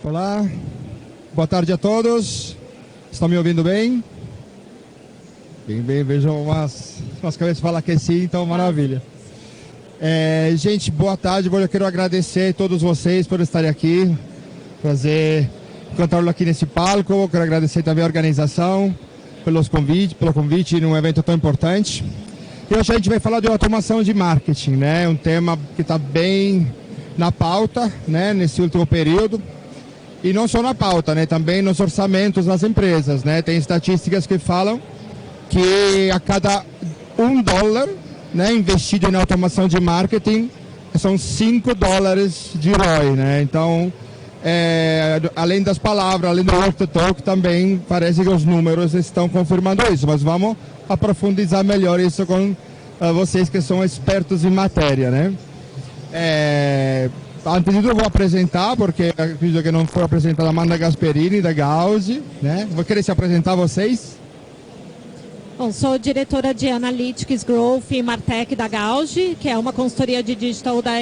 Olá, boa tarde a todos. Estão me ouvindo bem? Bem, vejo umas cabeças falar que sim, então maravilha. Gente, boa tarde. Eu quero agradecer a todos vocês por estarem aqui, encontrá-lo aqui nesse palco. Quero agradecer também a organização pelo convite num evento tão importante. E hoje a gente vai falar de automação de marketing, né? Um tema que está bem na pauta, né? Nesse último período. E não só na pauta, né? Também nos orçamentos das empresas, né? Tem estatísticas que falam que a cada $1, né, investido em automação de marketing, são $5 de ROI, né? Então, além das palavras, além do walk the talk, também parece que os números estão confirmando isso. Mas vamos aprofundizar melhor isso com vocês que são expertos em matéria, né? Antes de tudo, eu vou apresentar, porque acredito que não foi apresentada a Amanda Gasperini, da Gauzy, né? Vou querer se apresentar vocês. Bom, sou diretora de Analytics Growth e Martech da Gauzy, que é uma consultoria de digital da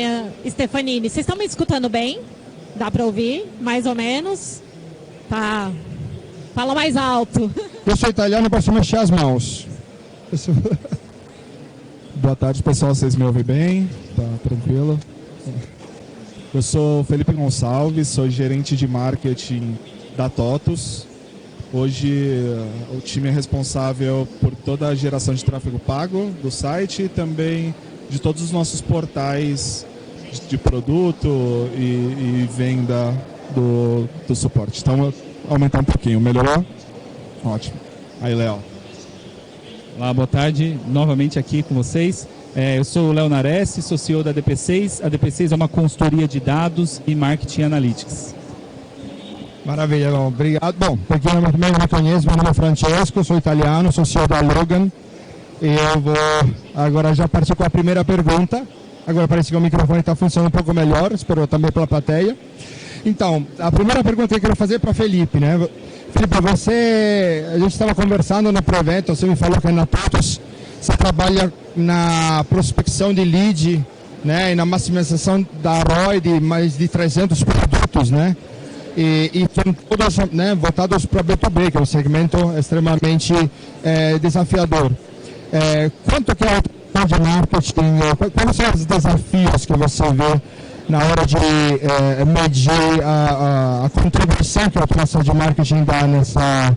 Stefanini. Vocês estão me escutando bem? Dá para ouvir? Mais ou menos? Tá. Fala mais alto. Eu sou italiano, posso mexer as mãos. Boa tarde, pessoal. Vocês me ouvem bem? Tá tranquilo? Eu sou Felipe Gonçalves, sou gerente de marketing da TOTUS. Hoje o time é responsável por toda a geração de tráfego pago do site e também de todos os nossos portais de produto e venda do suporte. Então, aumentar um pouquinho. Melhorou? Ótimo. Aí, Léo. Olá, boa tarde. Novamente aqui com vocês. Eu sou o Léo Nares, sou CEO da DP6. A DP6 é uma consultoria de dados e marketing analytics. Maravilha, bom, obrigado. Bom, para quem não me conhece, meu nome é Francesco, sou italiano, sou CEO da Logan. E eu vou agora já partir com a primeira pergunta. Agora parece que o microfone está funcionando um pouco melhor, espero também pela plateia. Então, a primeira pergunta que eu quero fazer é para Felipe, né? Felipe, a gente estava conversando no pré-evento, você me falou que na TOTUS você trabalha na prospecção de lead, né, e na maximização da ROI de mais de 300 produtos, né? E são todos, né, voltados para B2B, que é um segmento extremamente desafiador. Quanto que é a automação de marketing? Quais são os desafios que você vê na hora de medir a contribuição que a automação de marketing dá nessa...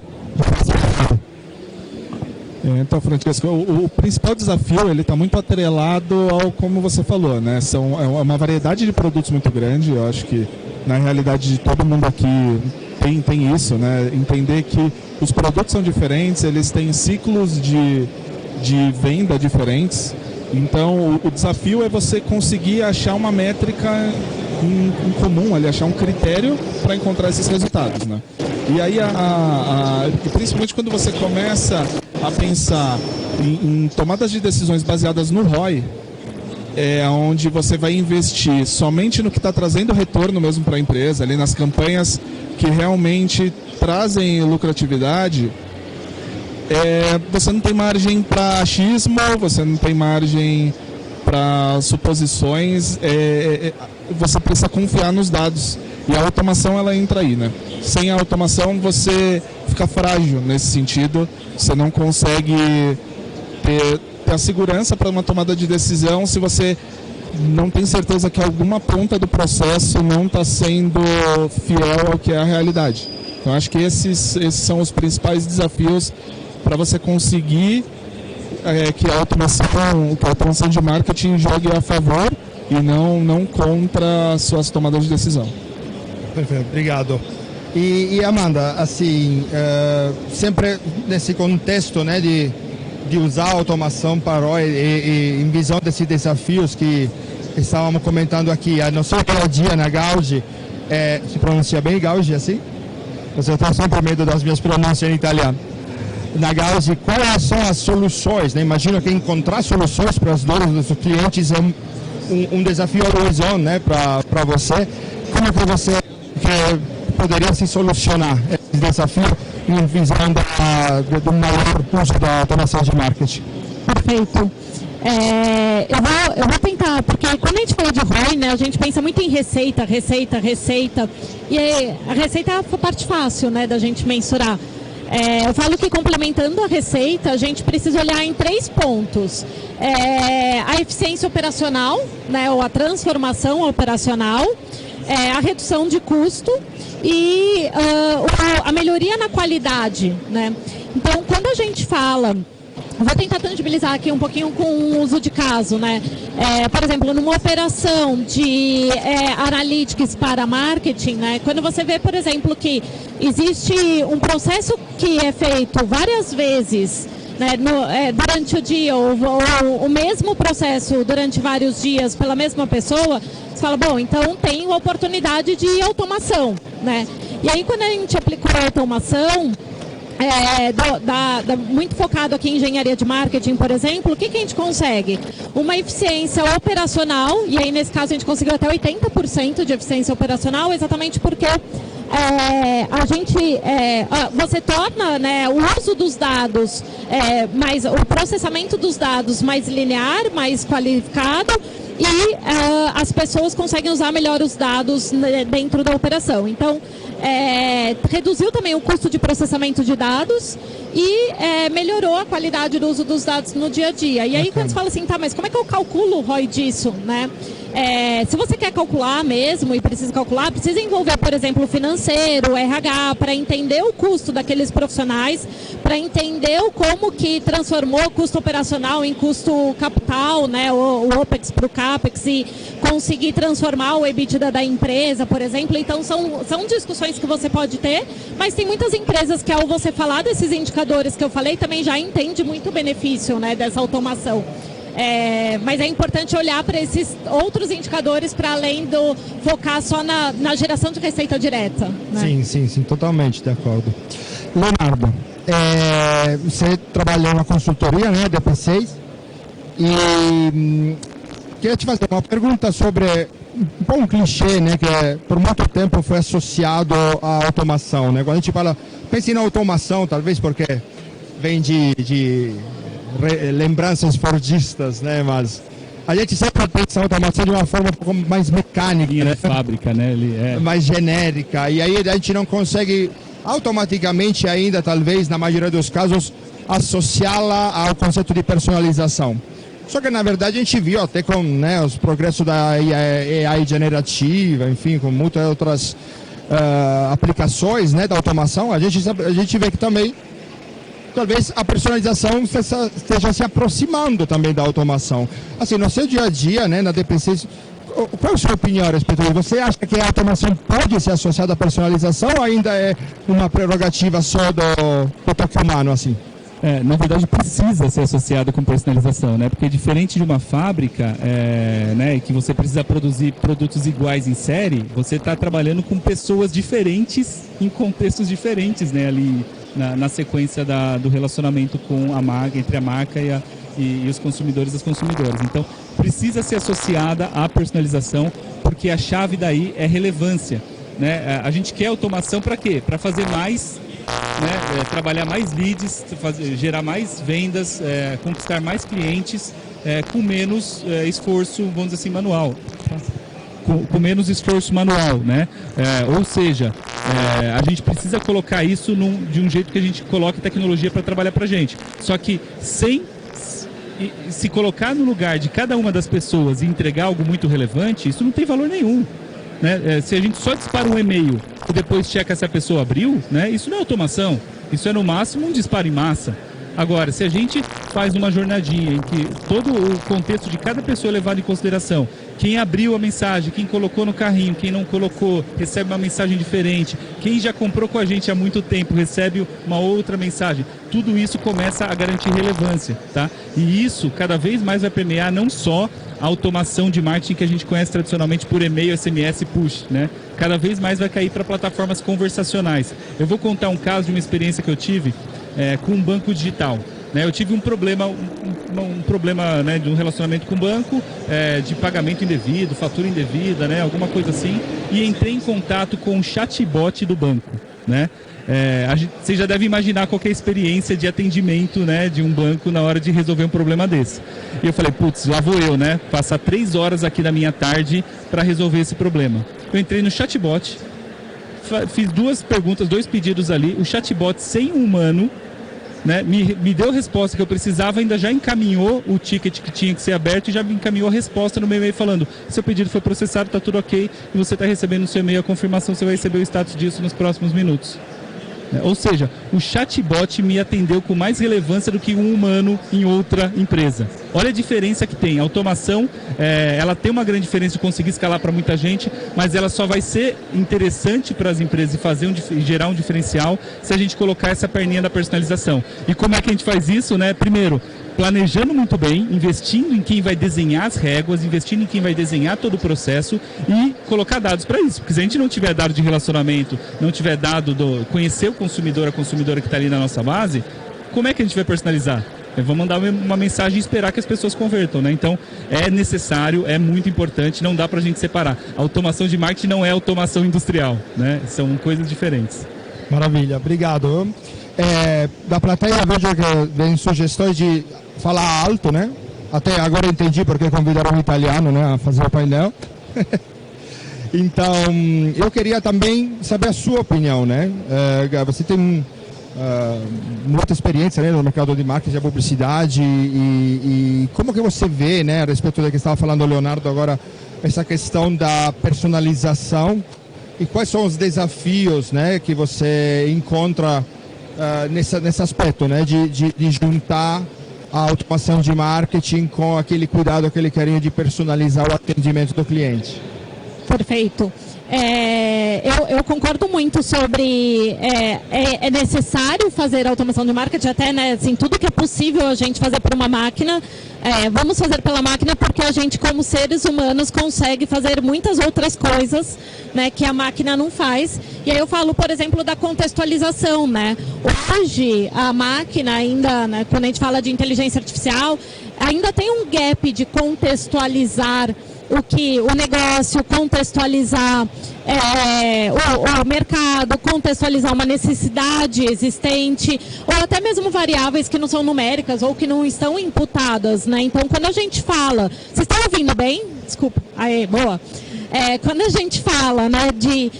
Então, Francesco, o principal desafio ele está muito atrelado ao como você falou, né? É uma variedade de produtos muito grande. Eu acho que na realidade de todo mundo aqui tem isso, né? Entender que os produtos são diferentes, eles têm ciclos de venda diferentes. Então, o desafio é você conseguir achar uma métrica em comum, ali, achar um critério para encontrar esses resultados, né? E aí, principalmente quando você começa a pensar em tomadas de decisões baseadas no ROI, onde você vai investir somente no que está trazendo retorno mesmo para a empresa, ali nas campanhas que realmente trazem lucratividade, você não tem margem para achismo, você não tem margem para suposições, você precisa confiar nos dados. E a automação, ela entra aí, né? Sem a automação, você fica frágil nesse sentido, você não consegue ter a segurança para uma tomada de decisão se você não tem certeza que alguma ponta do processo não está sendo fiel ao que é a realidade. Então, acho que esses são os principais desafios para você conseguir que a automação de marketing jogue a favor e não contra as suas tomadas de decisão. Perfeito, obrigado. E Amanda, assim, sempre nesse contexto, né, de usar a automação para ROI e em visão desses desafios que estávamos comentando aqui, no seu dia a dia na Gauzy, se pronuncia bem Gauzy assim? Eu estou sempre com medo das minhas pronúncias em italiano. Na Gauzy, quais são as soluções? Né? Imagino que encontrar soluções para as dores dos clientes é um desafio horizontal, né, para você. Como que você poderia se solucionar esse desafio em visão do maior uso da automação de marketing? Perfeito. Eu vou tentar, porque quando a gente fala de ROI, né, a gente pensa muito em receita, e a receita é a parte fácil, né, da gente mensurar. Eu falo que complementando a receita, a gente precisa olhar em 3 pontos. A eficiência operacional, né, ou a transformação operacional, a redução de custo e a melhoria na qualidade, né? Então, quando a gente fala... Vou tentar tangibilizar aqui um pouquinho com o uso de caso, né? Por exemplo, numa operação de analytics para marketing, né? Quando você vê, por exemplo, que existe um processo que é feito várias vezes, né, durante o dia, ou o mesmo processo durante vários dias pela mesma pessoa, você fala, bom, então tem oportunidade de automação, né? E aí, quando a gente aplicou a automação... muito focado aqui em engenharia de marketing, por exemplo, o que a gente consegue? Uma eficiência operacional, e aí nesse caso a gente conseguiu até 80% de eficiência operacional, exatamente porque você torna, né, o uso dos dados, o processamento dos dados mais linear, mais qualificado, e as pessoas conseguem usar melhor os dados dentro da operação. Então, reduziu também o custo de processamento de dados e melhorou a qualidade do uso dos dados no dia a dia. E aí, quando você fala assim, tá, mas como é que eu calculo o ROI disso, né? Se você quer calcular mesmo e precisa calcular, precisa envolver, por exemplo, o financeiro, o RH, para entender o custo daqueles profissionais, para entender como que transformou o custo operacional em custo capital, né, o OPEX para o CAPEX, e conseguir transformar o EBITDA da empresa, por exemplo. Então, são discussões que você pode ter, mas tem muitas empresas que, ao você falar desses indicadores que eu falei, também já entende muito o benefício, né, dessa automação. Mas é importante olhar para esses outros indicadores para além do focar só na geração de receita direta, né? Sim, totalmente de acordo. Leonardo, você trabalhou na consultoria, né, DP6, e queria te fazer uma pergunta sobre um clichê, né, que por muito tempo foi associado à automação, né? Quando a gente fala, pense na automação, talvez porque vem de lembranças fordistas, né? Mas a gente sempre pensa em automação de uma forma um pouco mais mecânica, linha né? de fábrica, né? Mais genérica. E aí a gente não consegue automaticamente ainda, talvez, na maioria dos casos, associá-la ao conceito de personalização. Só que, na verdade, a gente viu até com, né, os progressos da AI generativa, enfim, com muitas outras aplicações, né, da automação, a gente vê que também talvez a personalização esteja se aproximando também da automação. Assim, no seu dia a dia, né, na DP6, qual é a sua opinião a respeito disso? Você acha que a automação pode ser associada à personalização ou ainda é uma prerrogativa só do toque humano, assim? Na verdade, precisa ser associada com personalização, né? Porque diferente de uma fábrica, né, que você precisa produzir produtos iguais em série, você está trabalhando com pessoas diferentes em contextos diferentes, né? Ali na sequência do relacionamento com a marca, entre a marca e os consumidores e as consumidoras. Então, precisa ser associada à personalização, porque a chave daí é relevância, né? A gente quer automação para quê? Para fazer mais, né? Trabalhar mais leads, gerar mais vendas, conquistar mais clientes com menos esforço, vamos dizer assim, manual. Com menos esforço manual, né? Ou seja, a gente precisa colocar isso de um jeito que a gente coloque tecnologia para trabalhar para a gente. Só que sem se colocar no lugar de cada uma das pessoas e entregar algo muito relevante, isso não tem valor nenhum, né? Se a gente só dispara um e-mail e depois checa se a pessoa abriu, né? Isso não é automação, isso é no máximo um disparo em massa. Agora, se a gente faz uma jornadinha em que todo o contexto de cada pessoa é levado em consideração, quem abriu a mensagem, quem colocou no carrinho, quem não colocou, recebe uma mensagem diferente, quem já comprou com a gente há muito tempo, recebe uma outra mensagem, tudo isso começa a garantir relevância, tá? E isso cada vez mais vai permear não só a automação de marketing que a gente conhece tradicionalmente por e-mail, SMS e push, né? Cada vez mais vai cair para plataformas conversacionais. Eu vou contar um caso de uma experiência que eu tive com um banco digital. Eu tive um problema, né, de um relacionamento com o banco, de pagamento indevido, fatura indevida, né, alguma coisa assim, e entrei em contato com o chatbot do banco. né? Você já deve imaginar qual que é a experiência de atendimento, né, de um banco na hora de resolver um problema desse. E eu falei, putz, lá vou eu, né, passar 3 horas aqui da minha tarde para resolver esse problema. Eu entrei no chatbot, fiz 2 perguntas, 2 pedidos ali, o chatbot sem um humano, né, me deu a resposta que eu precisava, ainda já encaminhou o ticket que tinha que ser aberto e já me encaminhou a resposta no meu e-mail falando, seu pedido foi processado, está tudo ok, e você está recebendo no seu e-mail a confirmação, você vai receber o status disso nos próximos minutos. Ou seja, o chatbot me atendeu com mais relevância do que um humano em outra empresa. Olha a diferença que tem. A automação, ela tem uma grande diferença de conseguir escalar para muita gente, mas ela só vai ser interessante para as empresas e gerar um diferencial se a gente colocar essa perninha da personalização. E como é que a gente faz isso, né? Primeiro, planejando muito bem, investindo em quem vai desenhar as réguas, investindo em quem vai desenhar todo o processo e colocar dados para isso. Porque se a gente não tiver dado de relacionamento, não tiver dado conhecer o consumidor, a consumidora que está ali na nossa base, como é que a gente vai personalizar? Vamos mandar uma mensagem e esperar que as pessoas convertam, né? Então, é necessário, é muito importante, não dá para a gente separar. A automação de marketing não é automação industrial, né? São coisas diferentes. Maravilha, obrigado. Da plateia vejo que vem sugestões de falar alto, né? Até agora entendi porque convidaram um italiano, né, a fazer o painel. Então, eu queria também saber a sua opinião, né? Você tem muita experiência, né, no mercado de marketing e publicidade e como que você vê, né, a respeito do que estava falando o Leonardo agora, essa questão da personalização e quais são os desafios, né, que você encontra nesse aspecto, né, de juntar a automação de marketing com aquele cuidado, aquele carinho de personalizar o atendimento do cliente. Perfeito. Eu concordo muito sobre é necessário fazer automação de marketing, até, né, assim, tudo que é possível a gente fazer por uma máquina, vamos fazer pela máquina porque a gente, como seres humanos, consegue fazer muitas outras coisas, né, que a máquina não faz. E aí eu falo, por exemplo, da contextualização, né? Hoje, a máquina ainda, né, quando a gente fala de inteligência artificial, ainda tem um gap de contextualizar o negócio, contextualizar o mercado, contextualizar uma necessidade existente, ou até mesmo variáveis que não são numéricas ou que não estão imputadas, né? Então, quando a gente fala... Vocês estão ouvindo bem? Desculpa. Aê, boa. Quando a gente fala, né, de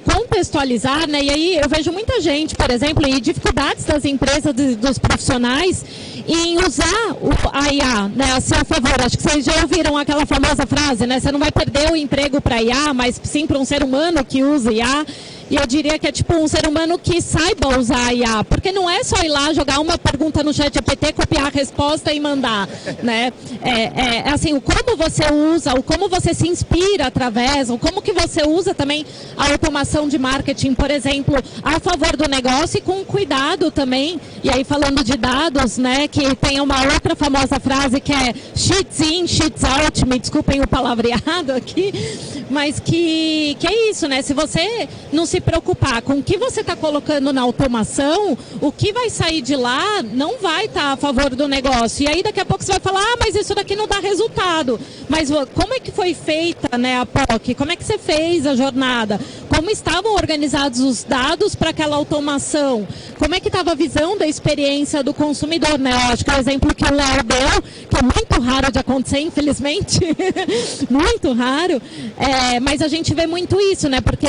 contextualizar, né? E aí eu vejo muita gente, por exemplo, e dificuldades das empresas, dos profissionais em usar a IA, né, a seu favor. Acho que vocês já ouviram aquela famosa frase, né? Você não vai perder o emprego para IA, mas sim para um ser humano que usa IA. E eu diria que é tipo um ser humano que saiba usar a IA, porque não é só ir lá jogar uma pergunta no ChatGPT, copiar a resposta e mandar, né? Assim, o como você usa, o como você se inspira através, o como que você usa também a automação de marketing, por exemplo, a favor do negócio e com cuidado também. E aí falando de dados, né, que tem uma outra famosa frase que é sheets in, sheets out, me desculpem o palavreado aqui, mas que é isso, né? Se você não se preocupar com o que você está colocando na automação, o que vai sair de lá não vai estar a favor do negócio. E aí daqui a pouco você vai falar, mas isso daqui não dá resultado. Mas como é que foi feita, né, a POC? Como é que você fez a jornada? Como estavam organizados os dados para aquela automação? Como é que estava a visão da experiência do consumidor, né? Eu acho que o exemplo que o Léo deu, que é muito raro de acontecer, infelizmente, muito raro, mas a gente vê muito isso, né? Porque,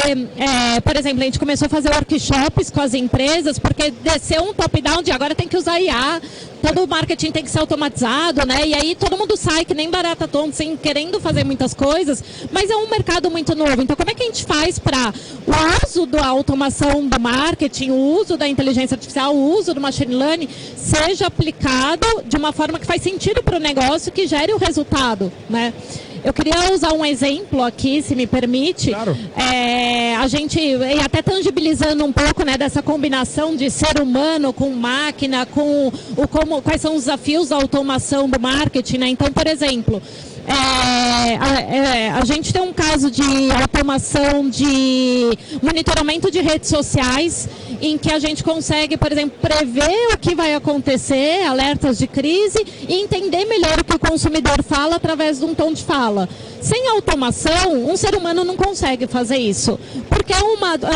por exemplo, a gente começou a fazer workshops com as empresas, porque desceu um top-down de agora tem que usar IA, todo o marketing tem que ser automatizado, né? E aí todo mundo sai que nem barata tonta, sem querendo fazer muitas coisas, mas é um mercado muito novo. Então, como é que a gente faz para o uso da automação do marketing, o uso da inteligência artificial, o uso do machine learning seja aplicado de uma forma que faz sentido para o negócio, que gere o resultado, né? Eu queria usar um exemplo aqui, se me permite. Claro. A gente, e até tangibilizando um pouco, né, dessa combinação de ser humano com máquina, quais são os desafios da automação do marketing, né? Então, por exemplo, A gente tem um caso de automação de monitoramento de redes sociais, em que a gente consegue, por exemplo, prever o que vai acontecer, alertas de crise, e entender melhor o que o consumidor fala através de um tom de fala. Sem automação, um ser humano não consegue fazer isso, porque é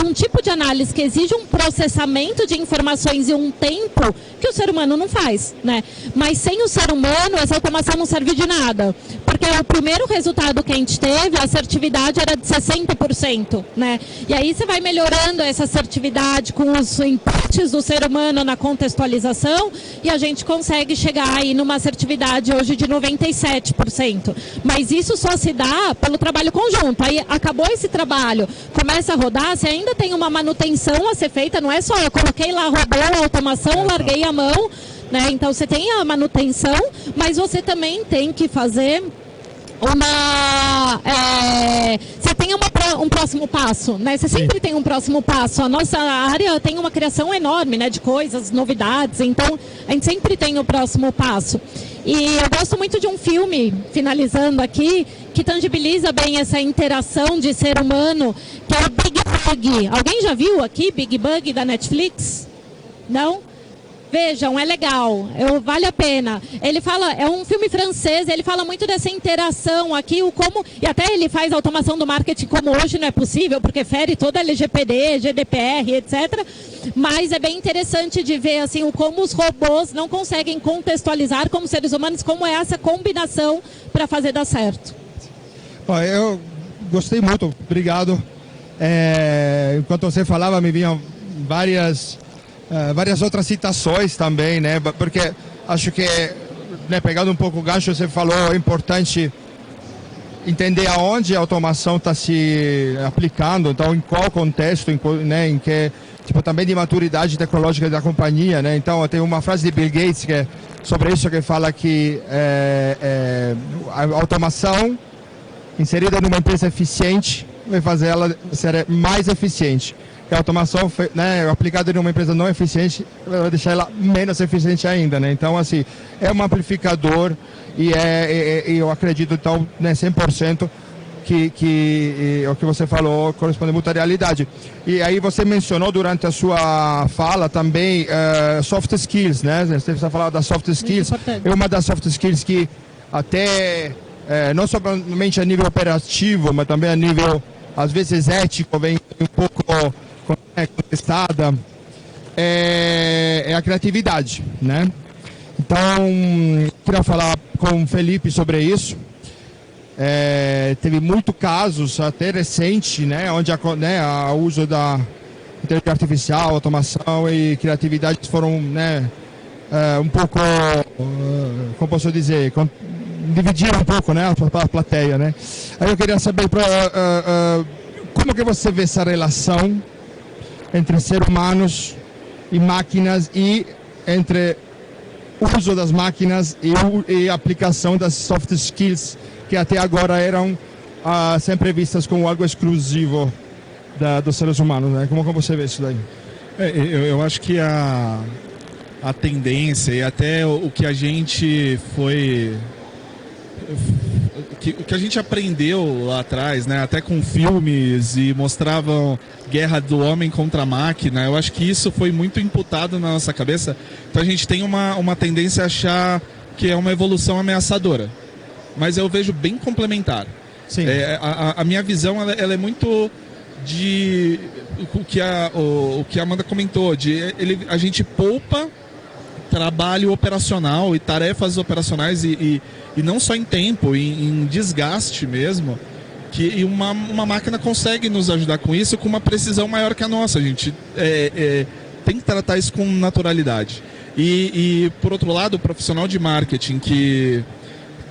um tipo de análise que exige um processamento de informações e um tempo que o ser humano não faz, né? Mas sem o ser humano, essa automação não serve de nada, porque o primeiro resultado que a gente teve, a assertividade era de 60%, né? E aí você vai melhorando essa assertividade com os inputs do ser humano na contextualização, e a gente consegue chegar aí numa assertividade hoje de 97%. Mas isso só se dá pelo trabalho conjunto. Aí acabou esse trabalho, começa a rodar, você ainda tem uma manutenção a ser feita, não é só eu coloquei lá, rodou a automação, larguei a mão, né? Então você tem a manutenção, mas você também tem que fazer você tem um próximo passo, né? Você sempre tem um próximo passo. A nossa área tem uma criação enorme, né, de coisas, novidades, então a gente sempre tem o próximo passo. E eu gosto muito de um filme, finalizando aqui, que tangibiliza bem essa interação de ser humano, que é o Big Bug. Alguém já viu aqui Big Bug da Netflix? Não? Vejam, é legal, vale a pena. Ele fala, é um filme francês, ele fala muito dessa interação aqui, e até ele faz automação do marketing como hoje não é possível, porque fere toda a LGPD, GDPR, etc. Mas é bem interessante de ver assim, como os robôs não conseguem contextualizar como seres humanos, como é essa combinação para fazer dar certo. Eu gostei muito, obrigado. Enquanto você falava, me vinham várias outras citações também, né? Porque acho que, né, pegando um pouco o gancho, você falou, é importante entender aonde a automação está se aplicando, então em qual contexto, né, em que tipo também de maturidade tecnológica da companhia, né? Então tem uma frase de Bill Gates que é sobre isso, que fala que a automação inserida numa empresa eficiente vai fazer ela ser mais eficiente. A automação, né, aplicada em uma empresa não eficiente vai deixar ela menos eficiente ainda, né? Então, assim, é um amplificador e eu acredito, então, né, 100% que o que você falou corresponde muito à realidade. E aí você mencionou durante a sua fala também soft skills, né? Você falou das soft skills. É uma das soft skills que até, não somente a nível operativo, mas também a nível, às vezes, ético, vem um pouco contestada, é a criatividade, né? Então, queria falar com o Felipe sobre isso. Teve muitos casos, até recente, né, onde o uso da inteligência artificial, automação e criatividade foram, né, um pouco, como posso dizer, dividiram um pouco, né, a plateia, né? Aí eu queria saber como que você vê essa relação entre seres humanos e máquinas e entre o uso das máquinas e a aplicação das soft skills que até agora eram sempre vistas como algo exclusivo dos seres humanos, né? Como você vê isso daí? Eu acho que a tendência e até o que a gente foi... O que a gente aprendeu lá atrás, né? Até com filmes e mostravam guerra do homem contra a máquina, eu acho que isso foi muito imputado na nossa cabeça. Então a gente tem uma tendência a achar que é uma evolução ameaçadora. Mas eu vejo bem complementar. Sim. A minha visão ela é muito de o que a Amanda comentou, a gente poupa trabalho operacional e tarefas operacionais e não só em tempo, em desgaste mesmo, que uma máquina consegue nos ajudar com isso com uma precisão maior que a nossa. A gente tem que tratar isso com naturalidade. E por outro lado, o profissional de marketing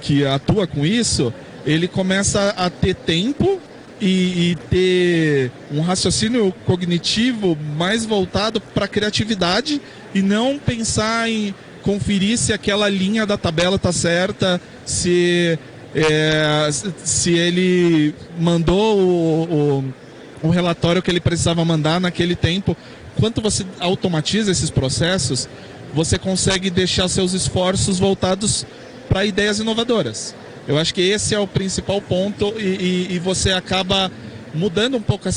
que atua com isso, ele começa a ter tempo e ter um raciocínio cognitivo mais voltado para a criatividade e não pensar em conferir se aquela linha da tabela está certa, se ele mandou o relatório que ele precisava mandar naquele tempo. Quanto você automatiza esses processos, você consegue deixar seus esforços voltados para ideias inovadoras. Eu acho que esse é o principal ponto e você acaba mudando um pouco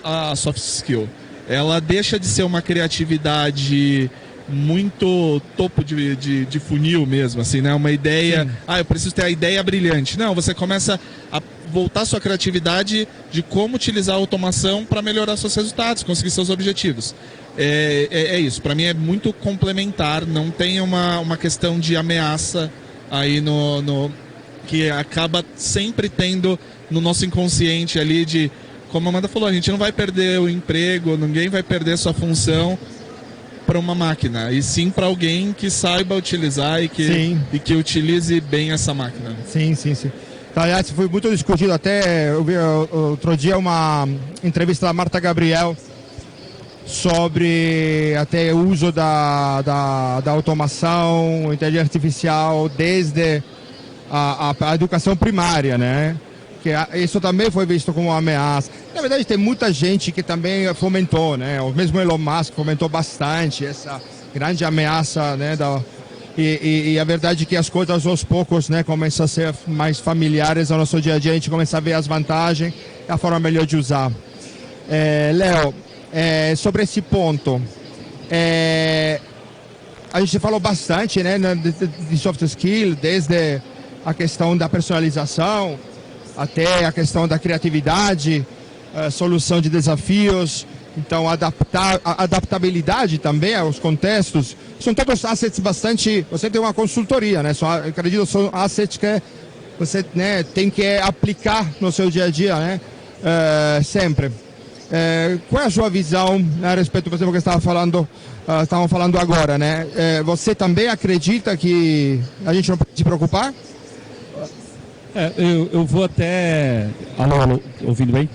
a soft skill. Ela deixa de ser uma criatividade muito topo de funil mesmo, assim, né? Uma ideia, eu preciso ter a ideia brilhante. Não, você começa a voltar sua criatividade de como utilizar a automação para melhorar seus resultados, conseguir seus objetivos. É isso, para mim é muito complementar, não tem uma questão de ameaça aí que acaba sempre tendo no nosso inconsciente ali de, como a Amanda falou, a gente não vai perder o emprego, ninguém vai perder sua função para uma máquina, e sim para alguém que saiba utilizar e que utilize bem essa máquina. Sim. Aliás, foi muito discutido, até eu vi outro dia uma entrevista da Marta Gabriel sobre até o uso da automação, inteligência artificial, desde a educação primária, né? Que isso também foi visto como uma ameaça. Na verdade, tem muita gente que também fomentou, né? O mesmo Elon Musk fomentou bastante essa grande ameaça, né? E a verdade é que as coisas aos poucos, né, começam a ser mais familiares ao nosso dia a dia, a gente começa a ver as vantagens e a forma melhor de usar. Léo, sobre esse ponto, a gente falou bastante, né, de soft skill, desde a questão da personalização até a questão da criatividade, solução de desafios, então adaptabilidade também aos contextos. São todos assets bastante... Você tem uma consultoria, né? Eu acredito que são assets que você, né, tem que aplicar no seu dia a dia, né? Sempre. Qual é a sua visão, né, a respeito do que estavam falando agora, né? Você também acredita que a gente não pode se preocupar? Eu vou até... Alô, ouvindo bem?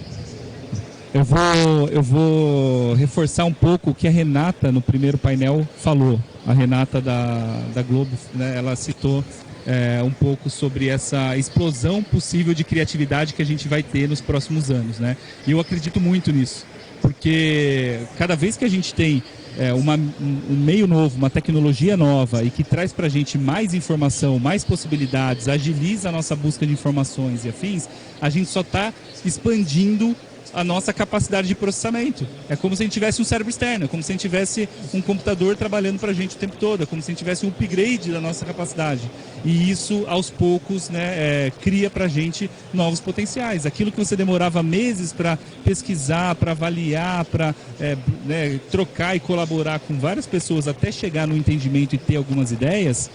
Eu vou reforçar um pouco o que a Renata, no primeiro painel, falou. A Renata da Globo, né, ela citou um pouco sobre essa explosão possível de criatividade que a gente vai ter nos próximos anos, né? E eu acredito muito nisso, porque cada vez que a gente tem um meio novo, uma tecnologia nova e que traz para a gente mais informação, mais possibilidades, agiliza a nossa busca de informações e afins, a gente só está expandindo a nossa capacidade de processamento. É como se a gente tivesse um cérebro externo, é como se a gente tivesse um computador trabalhando para a gente o tempo todo, é como se a gente tivesse um upgrade da nossa capacidade. E isso, aos poucos, né, cria para a gente novos potenciais. Aquilo que você demorava meses para pesquisar, para avaliar, para né, trocar e colaborar com várias pessoas até chegar no entendimento e ter algumas ideias,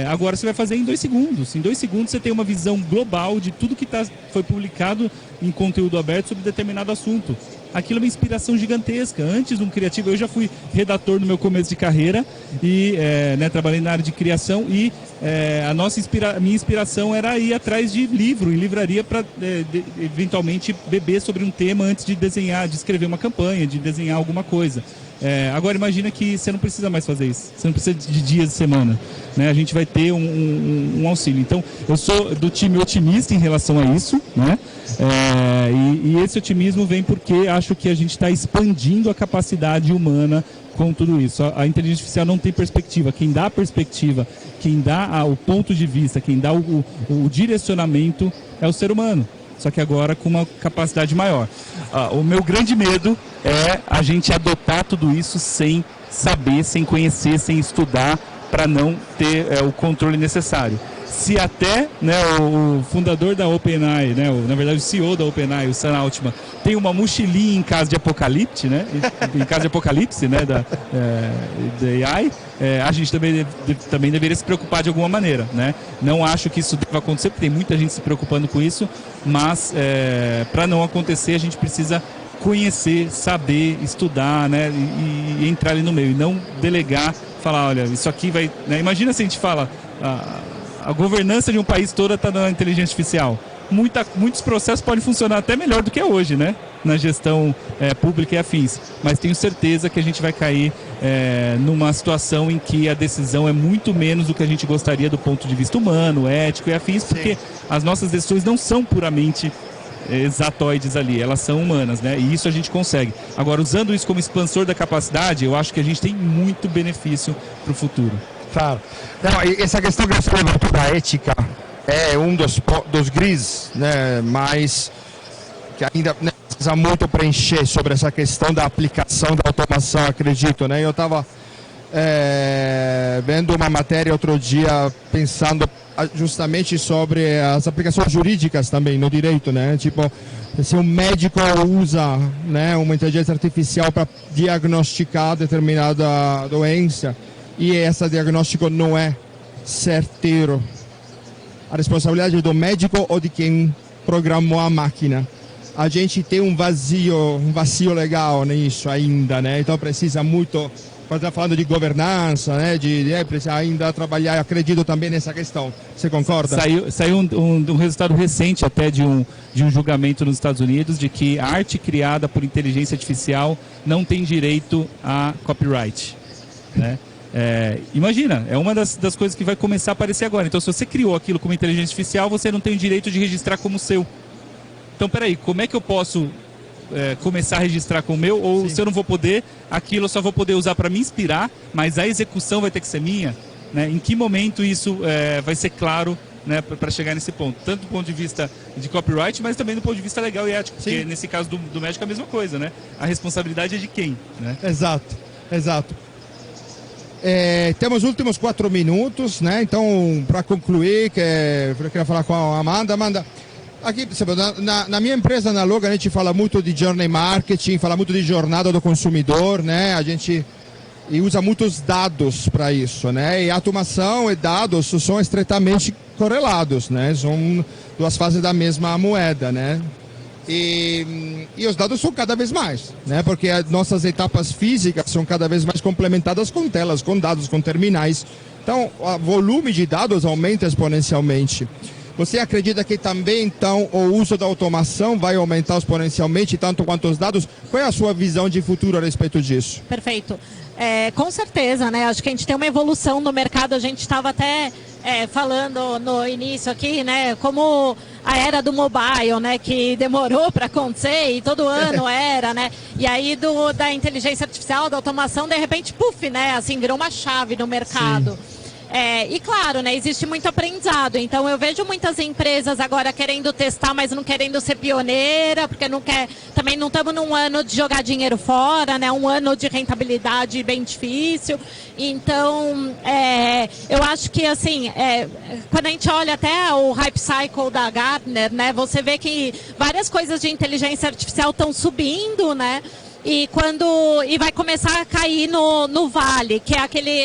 agora você vai fazer em 2 segundos. Em 2 segundos você tem uma visão global de tudo que foi publicado em conteúdo aberto sobre determinado assunto. Aquilo é uma inspiração gigantesca. Antes, um criativo, eu já fui redator no meu começo de carreira e né, trabalhei na área de criação e a minha inspiração era ir atrás de livro, em livraria, para eventualmente beber sobre um tema antes de desenhar, de escrever uma campanha, de desenhar alguma coisa. Agora imagina que você não precisa mais fazer isso, você não precisa de dias de semana, né? A gente vai ter um auxílio. Então eu sou do time otimista em relação a isso, né? E esse otimismo vem porque acho que a gente está expandindo a capacidade humana com tudo isso. A inteligência artificial não tem perspectiva. Quem dá a perspectiva, quem dá o ponto de vista, quem dá o direcionamento é o ser humano. Só que agora com uma capacidade maior. O meu grande medo é a gente adotar tudo isso sem saber, sem conhecer, sem estudar, para não ter o controle necessário. Se até, né, o fundador da OpenAI, né, na verdade o CEO da OpenAI, o Sam Altman, tem uma mochilinha em caso de apocalipse, né, em caso de apocalipse, né, da AI, a gente também deveria se preocupar de alguma maneira, né? Não acho que isso deva acontecer, porque tem muita gente se preocupando com isso, mas para não acontecer a gente precisa conhecer, saber, estudar, né, e entrar ali no meio, e não delegar, falar, olha, isso aqui vai... Né? Imagina se a gente fala... A governança de um país toda está na inteligência artificial. Muitos processos podem funcionar até melhor do que é hoje, né? Na gestão pública e afins. Mas tenho certeza que a gente vai cair numa situação em que a decisão é muito menos do que a gente gostaria do ponto de vista humano, ético e afins, porque as nossas decisões não são puramente exatoides ali, elas são humanas, né? E isso a gente consegue. Agora, usando isso como expansor da capacidade, eu acho que a gente tem muito benefício para o futuro. Claro. Não, essa questão que você levantou da ética é um dos gris, né, mas que ainda, né, precisa muito preencher sobre essa questão da aplicação da automação, acredito, né? Eu estava vendo uma matéria outro dia pensando justamente sobre as aplicações jurídicas também no direito, né? Tipo, se um médico usa, né, uma inteligência artificial para diagnosticar determinada doença e esse diagnóstico não é certeiro, a responsabilidade é do médico ou de quem programou a máquina? A gente tem um vazio legal nisso ainda, né? Então precisa muito, quando está falando de governança, né? Precisa ainda trabalhar, acredito também nessa questão. Você concorda? Saiu um resultado recente até de um julgamento nos Estados Unidos de que a arte criada por inteligência artificial não tem direito a copyright, né? Imagina, é uma das coisas que vai começar a aparecer agora. Então, se você criou aquilo como inteligência artificial, você não tem o direito de registrar como seu. Então, peraí, como é que eu posso começar a registrar como meu? Ou Sim. Se eu não vou poder, aquilo eu só vou poder usar para me inspirar, mas a execução vai ter que ser minha? Né? Em que momento isso vai ser claro, né, para chegar nesse ponto? Tanto do ponto de vista de copyright, mas também do ponto de vista legal e ético. Sim. Porque nesse caso do médico é a mesma coisa, né? A responsabilidade é de quem? Né? Exato. Temos os últimos 4 minutos, né? Então, para concluir, eu queria falar com a Amanda. Aqui, na minha empresa, na Logan, a gente fala muito de journey marketing, fala muito de jornada do consumidor, né? A gente usa muitos dados para isso, né? E automação e dados são estreitamente correlados, né? São duas faces da mesma moeda, né? E os dados são cada vez mais, né? Porque as nossas etapas físicas são cada vez mais complementadas com telas, com dados, com terminais. Então, o volume de dados aumenta exponencialmente. Você acredita que também, então, o uso da automação vai aumentar exponencialmente, tanto quanto os dados? Qual é a sua visão de futuro a respeito disso? Perfeito. Com certeza, né? Acho que a gente tem uma evolução no mercado. A gente estava até falando no início aqui, né? Como a era do mobile, né? Que demorou para acontecer e todo ano era, né? E aí da inteligência artificial, da automação, de repente, puf, né? Assim, virou uma chave no mercado. Sim. E claro, né, existe muito aprendizado. Então eu vejo muitas empresas agora querendo testar, mas não querendo ser pioneira, porque não quer. Também não estamos num ano de jogar dinheiro fora, né? Um ano de rentabilidade bem difícil. Então, eu acho que assim, quando a gente olha até o Hype Cycle da Gartner, né, você vê que várias coisas de inteligência artificial estão subindo, né? E vai começar a cair no vale, que é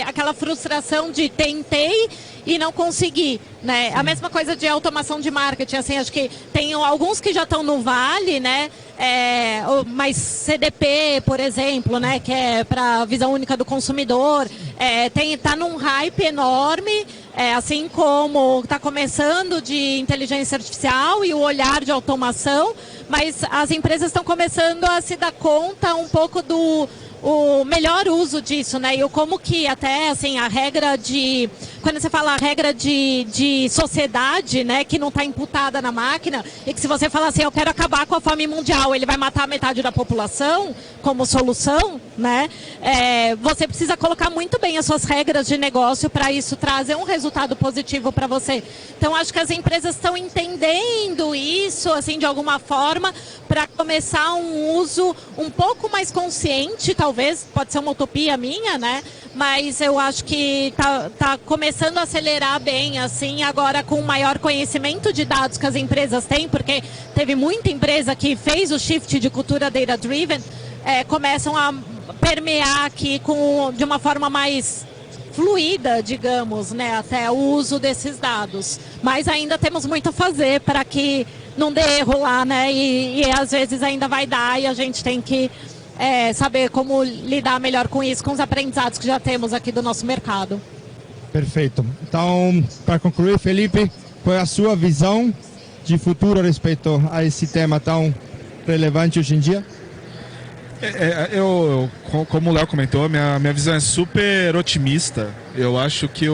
aquela frustração de tentei e não consegui, né? A mesma coisa de automação de marketing, assim, acho que tem alguns que já estão no vale, né? Mas CDP, por exemplo, né? Que é para a visão única do consumidor, tá num hype enorme, assim como está começando de inteligência artificial e o olhar de automação, mas as empresas estão começando a se dar conta um pouco do melhor uso disso, né? E como que até, assim, a regra de... Quando você fala a regra de sociedade, né? Que não está imputada na máquina, e que se você falar assim, eu quero acabar com a fome mundial, ele vai matar metade da população como solução, né? Você precisa colocar muito bem as suas regras de negócio para isso trazer um resultado positivo para você. Então, acho que as empresas estão entendendo isso, assim, de alguma forma, para começar um uso um pouco mais consciente, talvez, pode ser uma utopia minha, né? Mas eu acho que tá começando a acelerar bem, assim, agora com o maior conhecimento de dados que as empresas têm, porque teve muita empresa que fez o shift de cultura data-driven, começam a permear aqui de uma forma mais fluida, digamos, né, até o uso desses dados. Mas ainda temos muito a fazer para que não dê erro lá, né, e às vezes ainda vai dar e a gente tem que saber como lidar melhor com isso, com os aprendizados que já temos aqui do nosso mercado. Perfeito. Então, para concluir, Felipe, qual é a sua visão de futuro a respeito a esse tema tão relevante hoje em dia? Como o Léo comentou, minha visão é super otimista. Eu acho que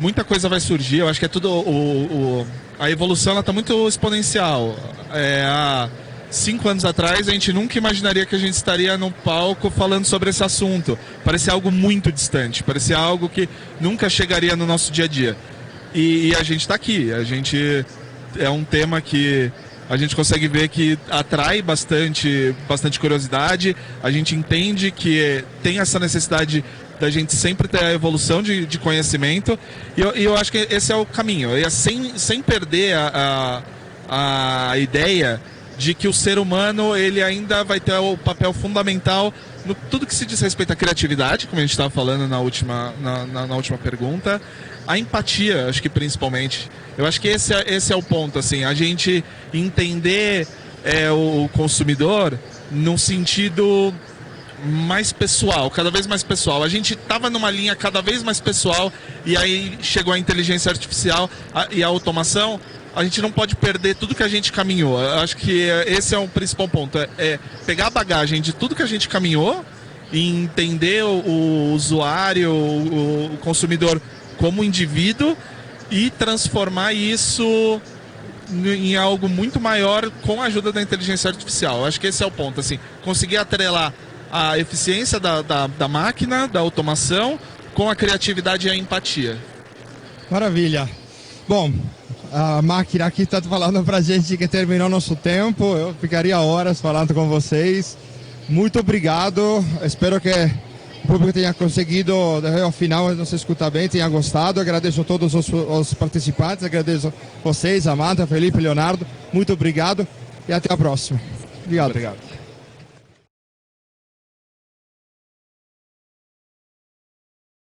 muita coisa vai surgir. Eu acho que é tudo... a evolução está muito exponencial. Há 5 anos atrás, a gente nunca imaginaria que a gente estaria no palco falando sobre esse assunto. Parecia algo muito distante. Parecia algo que nunca chegaria no nosso dia a dia. e a gente está aqui. A gente é um tema que a gente consegue ver que atrai bastante curiosidade. A gente entende que tem essa necessidade da gente sempre ter a evolução de conhecimento, e eu acho que esse é o caminho, sem perder a ideia de que o ser humano ele ainda vai ter o papel fundamental no tudo que se diz respeito à criatividade, como a gente estava falando na última pergunta, a empatia, acho que principalmente. Eu acho que esse é o ponto, assim, a gente entender o consumidor num sentido mais pessoal, cada vez mais pessoal. A gente estava numa linha cada vez mais pessoal, e aí chegou a inteligência artificial e a automação. A gente não pode perder tudo que a gente caminhou. Eu acho que esse é o principal ponto, é pegar a bagagem de tudo que a gente caminhou e entender o usuário, o consumidor como indivíduo, e transformar isso em algo muito maior com a ajuda da inteligência artificial. Eu acho que esse é o ponto, assim, conseguir atrelar a eficiência da máquina, da automação, com a criatividade e a empatia. Maravilha. Bom, a máquina aqui está falando para a gente que terminou nosso tempo. Eu ficaria horas falando com vocês. Muito obrigado. Espero que o público tenha conseguido, ao final, nos escutar bem, tenha gostado. Agradeço a todos os participantes, agradeço vocês, Amanda, Felipe, Leonardo. Muito obrigado e até a próxima. Obrigado.